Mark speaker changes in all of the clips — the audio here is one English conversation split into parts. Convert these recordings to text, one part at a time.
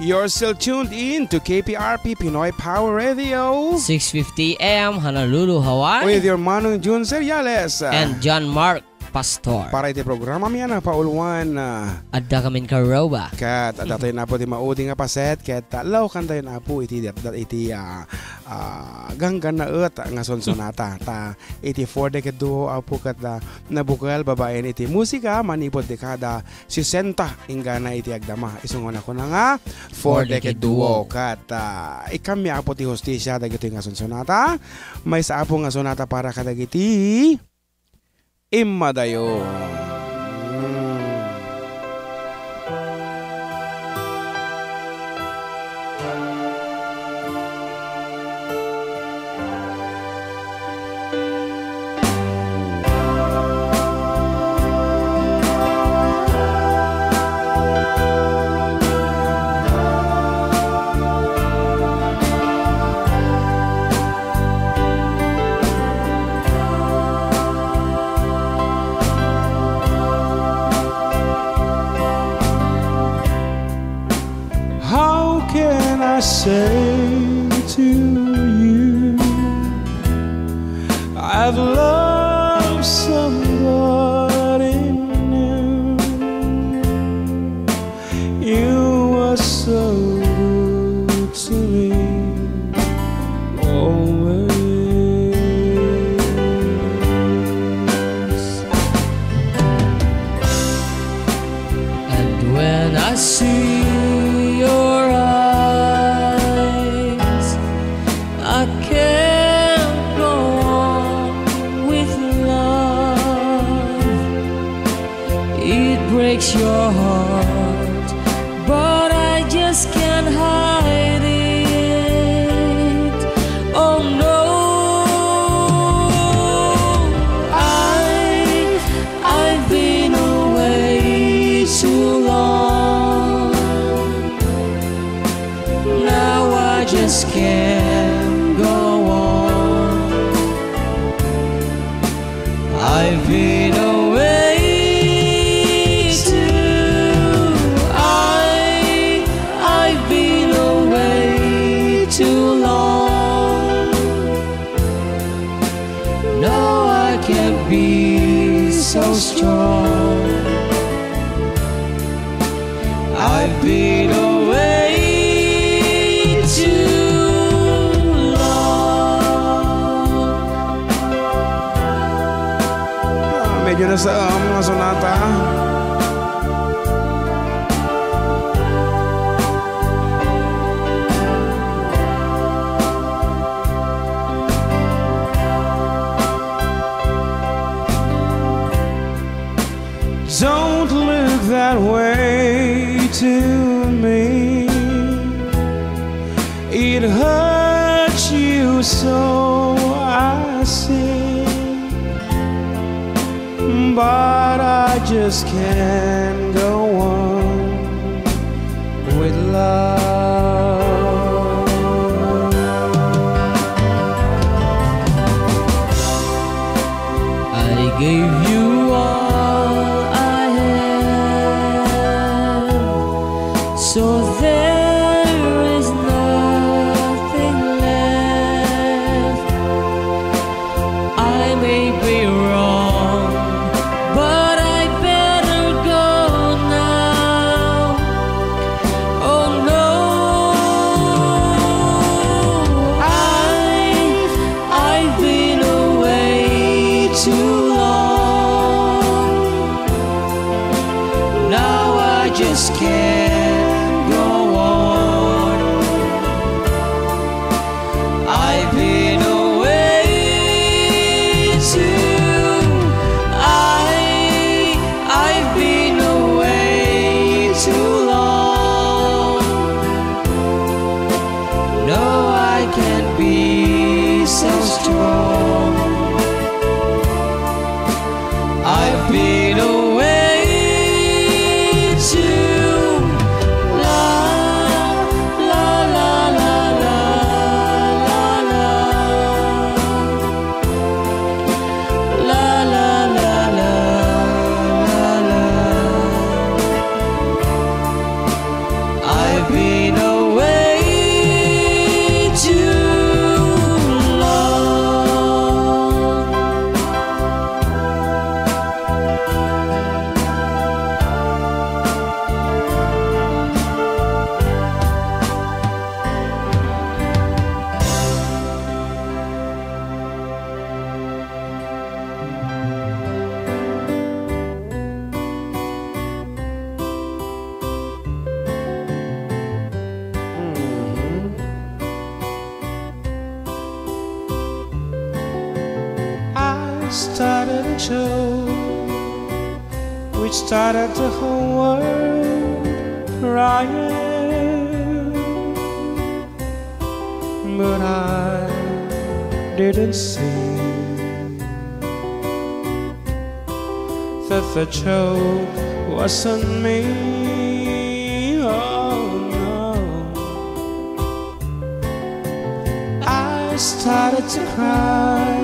Speaker 1: You're still tuned in to KPRP Pinoy Power Radio
Speaker 2: 6:50 AM Honolulu, Hawaii
Speaker 1: with your Manong Jun Seriales
Speaker 2: and John Mark Pastor.
Speaker 1: Para iti programa miya na pauluan
Speaker 2: Adda kamin Karruba.
Speaker 1: Kat adda tayo na po di maudi nga paset ket law kan tayo na po iti ganggan na nga sonsonata ta iti 4 decade duo apo kat nabukal babaen iti musika manipod dekada 60 ingana iti agdama isungon ako na nga 4 decade duo kat ikami apo ti hostisya dagiti nga sonsonata may sa apo nga sonata para kadagiti Imadayo.
Speaker 3: I say to you, I've loved somebody new. You were so good to me, always.
Speaker 2: And when I see your your heart, but I just can't hide it. Oh no, I've been away too long. Now I just can't go on. I've been away. Be so strong. I've been away too long.
Speaker 1: Medyo nasa mga sonata.
Speaker 3: Don't look that way to me. It hurts you so, I see. But I just can't go on with love.
Speaker 2: I gave you all, so there is nothing left. I may be wrong, but I better go now. Oh no, I've been away too long. Now I just can't. I've been away too long. La la la la la la la la la la la. I've been
Speaker 3: started a show which started the whole world crying, but I didn't see that the joke wasn't me. Oh no, I started to cry,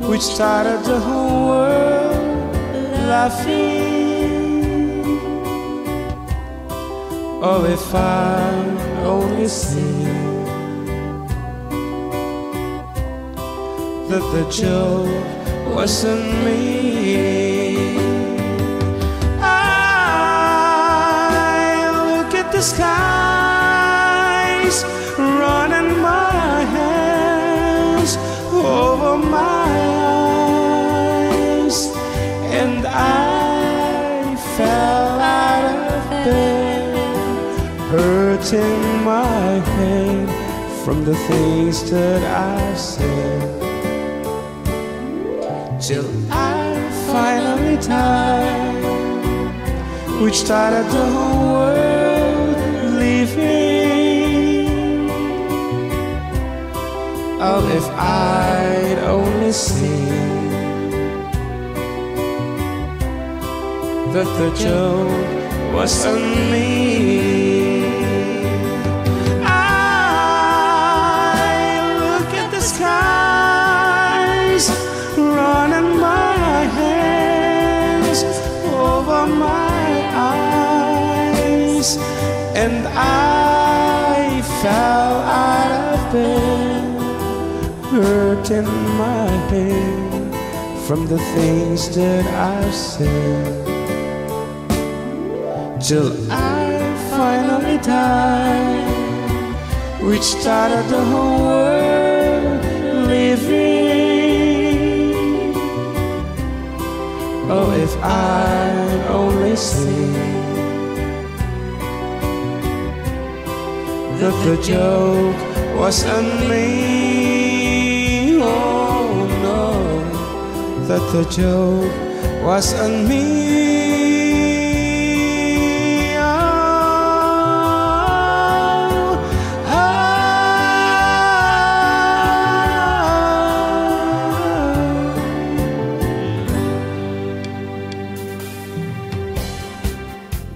Speaker 3: which started the whole world laughing. Oh, if I only see that the joke wasn't me. I look at the skies, running my hands over my eyes, and I fell out of bed, hurting my head from the things that I said, till I finally died, which started the whole world leaving. Oh, if I'd only seen that the joke wasn't me. I look at the skies, running my hands over my eyes, and I fell out of bed, hurting my head from the things that I've said, till I finally died, which started the whole world living. Oh, if I'd only seen that the joke wasn't me. Oh no, that the joke wasn't me.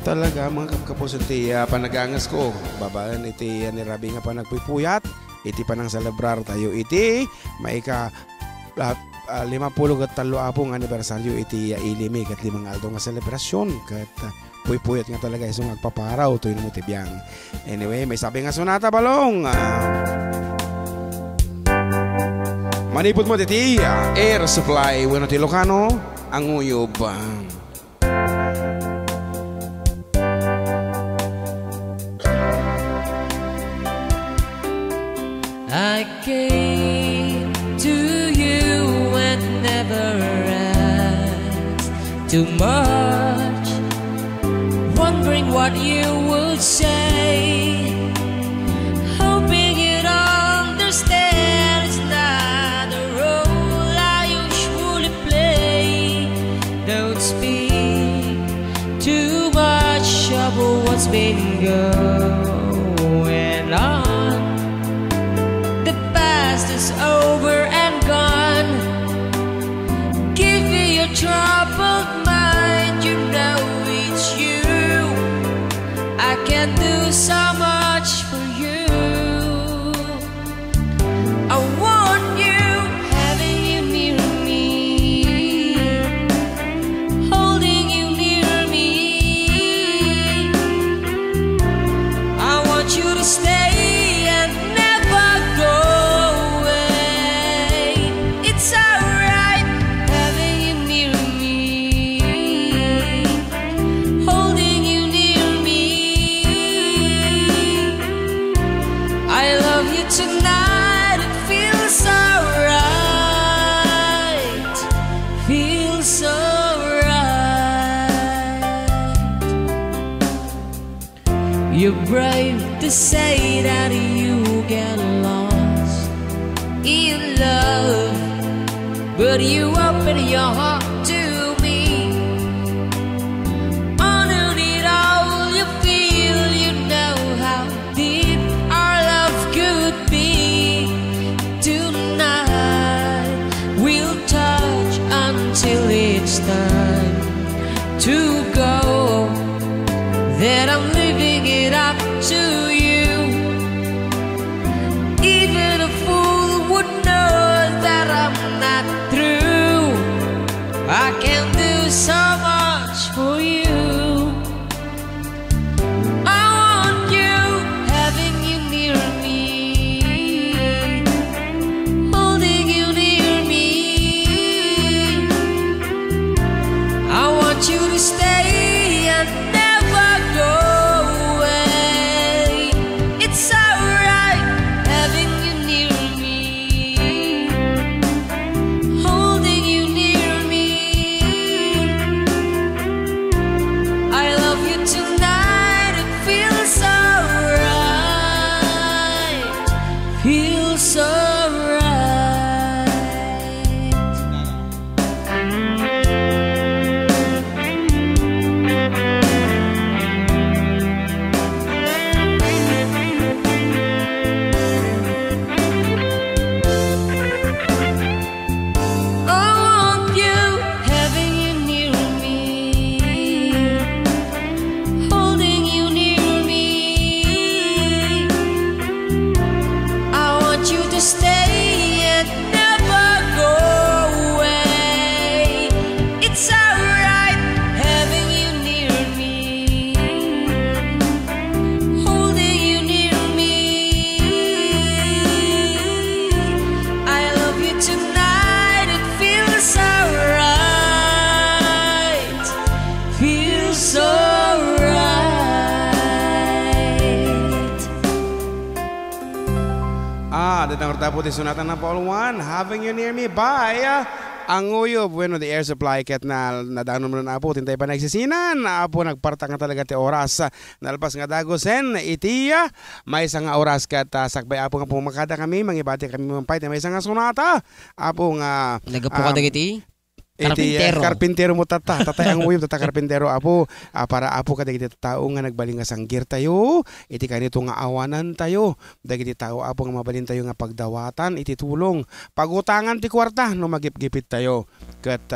Speaker 1: Talaga mga kapos iti panagangas ko babaan iti ni Rabi nga pa nagpipuyat iti panang celebrar tayo iti maika 53 apong anibersaryo iti ilimi kat 5 aldo nga selebrasyon kat puyat nga talaga isong agpaparaw to mo tibiyang. Anyway, may sabi nga sonata balong manipot mo iti air supply bueno ti Ilocano ang uyob.
Speaker 2: I came to you and never asked too much, wondering what you would say, hoping you'd understand it's not a role I usually play. Don't speak too much about what's been going on. Is over and gone. Give me your troubled mind, you know it's you. I can do so much for you. I want you, having you near me, holding you near me. I want you to stay and never go. Tonight it feels alright, feels alright. You're brave to say that you get lost in love, but but you open your heart to me. Underneath all you feel, you know how deep our love could be. Tonight we'll touch until it's time to go. That I'm leaving it up to you. Even a fool would know that I'm not through. I can do so much for you. I want you, having you near me, holding you near me. I want you to stay and never go away. It's alright having you near me, holding you near me. I love you tonight, it feels alright, feels alright. I want you, having you near me, holding you near me. I want you to stay and never go away. It's alright having you near me, holding you near me. I love you tonight, it feels alright, feels alright.
Speaker 1: Datang tapo di sunatan na Paul 1, Having You Near Me by Anguyo. Bueno, the air supply ket na nadaanon mo na po, tintay pa nagsisinan, apo nagpartang na talaga ti oras, nalpas nga dagosen, itiya, may isang nga oras kat sakbay apo nga pumakada kami, mangibati kami mampay, may isang nga sunata, apo nga,
Speaker 4: Nagapo ka dagiti?
Speaker 1: Karpintero.
Speaker 4: Karpintero.
Speaker 1: Karpintero mo tatay ang uyab tata karpintero apo para apo ka dagiti tao nga nagbaling nga sanggir tayo iti kanito nga awanan tayo dagiti tao apo nga mabalin tayo nga pagdawatan iti tulong pagutangan ti kwarta no magipgipit tayo ket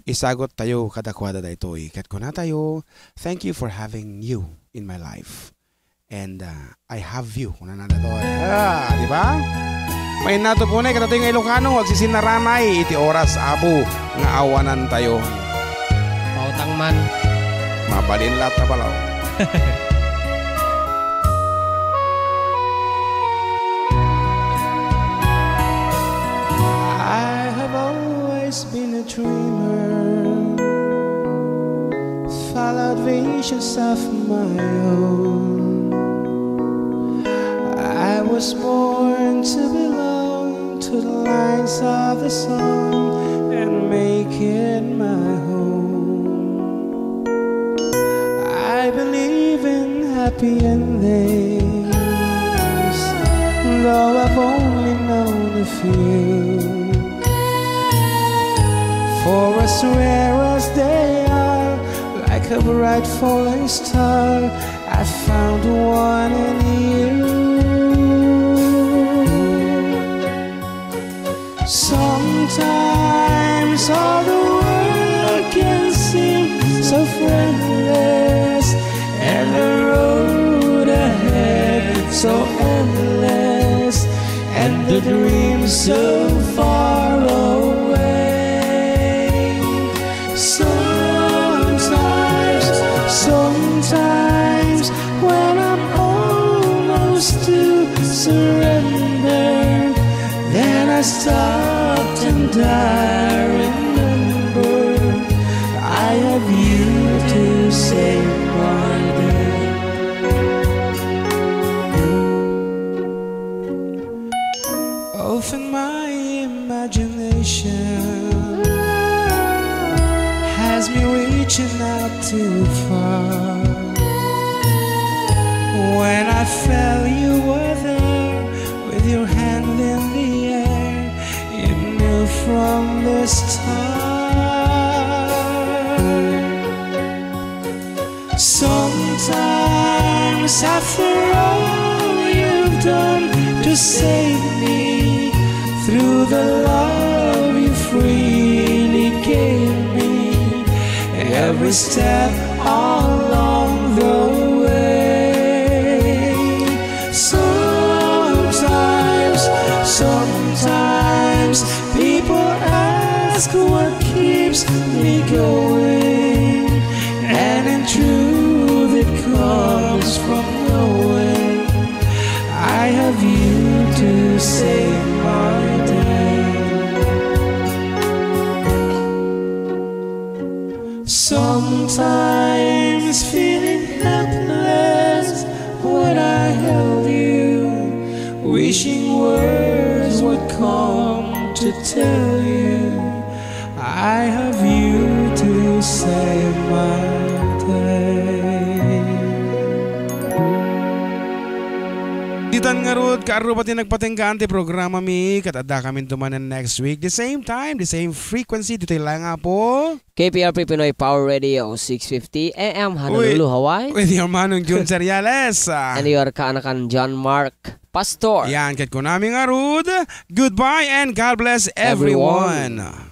Speaker 1: isagot tayo kadakwada daytoy ket kuna tayo. Thank you for having you in my life and I have you kuna na datoy di ba? May nato po na katatoy nga Ilocano agsisinaranay iti oras apo nga awanan tayo.
Speaker 4: Pautang man.
Speaker 1: Mabalin lahat na palaw.
Speaker 3: I have always been a dreamer, followed visions of my own. I was born to belong to the lines of the song and make it my home. I believe in happy endings, though I've only known a few. For as rare as they are, like a bright falling star, I found one in you. Sometimes all the world can seem so friendless, and the road ahead so endless, and the dreams so far away. Sometimes when I'm almost to surrender, then I stopped and I remember I have you to save my day. Often my imagination has me reaching out too far. When I felt you were there with your hand in the air, you knew from done to save me through the love you freely gave me every step along the way. Sometimes people ask what keeps me going, and in truth it comes from knowing I have you to save my day. Sometimes feeling helpless when I held you, wishing words would come to tell you I have you to save my day.
Speaker 1: Ditan nga rod, Karruba ti nagpatingkante programa mi, katadda kami tumanan next week. The same time, the same frequency, dito lang nga po.
Speaker 4: KPRP Pinoy Power Radio 650 AM Honolulu, Hawaii.
Speaker 1: With your manong Jun Seriales.
Speaker 4: And your kaanakan John Mark Pastor.
Speaker 1: Yan, kat ko namin nga rod. Goodbye and God bless everyone.